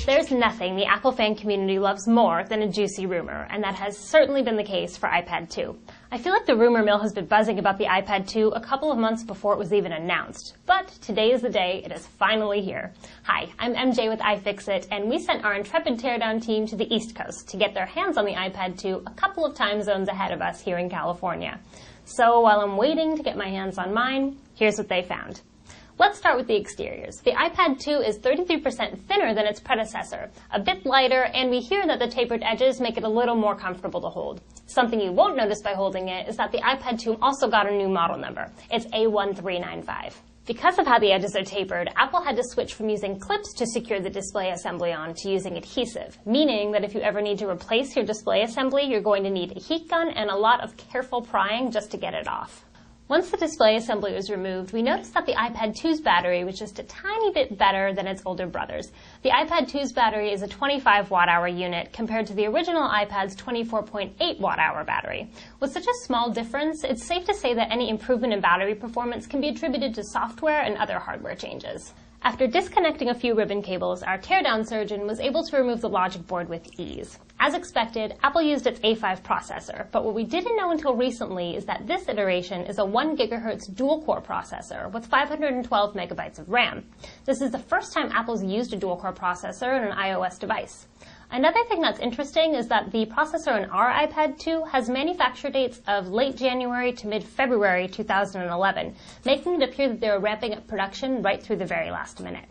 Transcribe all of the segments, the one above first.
There's nothing the Apple fan community loves more than a juicy rumor, and that has certainly been the case for iPad 2. I feel like the rumor mill has been buzzing about the iPad 2 a couple of months before it was even announced, but today is the day it is finally here. Hi, I'm MJ with iFixit, and we sent our intrepid Teardown team to the East Coast to get their hands on the iPad 2 a couple of time zones ahead of us here in California. So while I'm waiting to get my hands on mine, here's what they found. Let's start with the exteriors. The iPad 2 is 33% thinner than its predecessor, a bit lighter, and we hear that the tapered edges make it a little more comfortable to hold. Something you won't notice by holding it is that the iPad 2 also got a new model number. It's A1395. Because of how the edges are tapered, Apple had to switch from using clips to secure the display assembly on to using adhesive, meaning that if you ever need to replace your display assembly, you're going to need a heat gun and a lot of careful prying just to get it off. Once the display assembly was removed, we noticed that the iPad 2's battery was just a tiny bit better than its older brothers. The iPad 2's battery is a 25 watt-hour unit compared to the original iPad's 24.8 watt-hour battery. With such a small difference, it's safe to say that any improvement in battery performance can be attributed to software and other hardware changes. After disconnecting a few ribbon cables, our teardown surgeon was able to remove the logic board with ease. As expected, Apple used its A5 processor, but what we didn't know until recently is that this iteration is a 1 GHz dual-core processor with 512 megabytes of RAM. This is the first time Apple's used a dual-core processor in an iOS device. Another thing that's interesting is that the processor in our iPad 2 has manufacture dates of late January to mid-February 2011, making it appear that they were ramping up production right through the very last minute.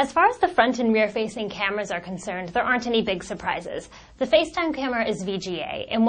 As far as the front and rear-facing cameras are concerned, there aren't any big surprises. The FaceTime camera is VGA, and while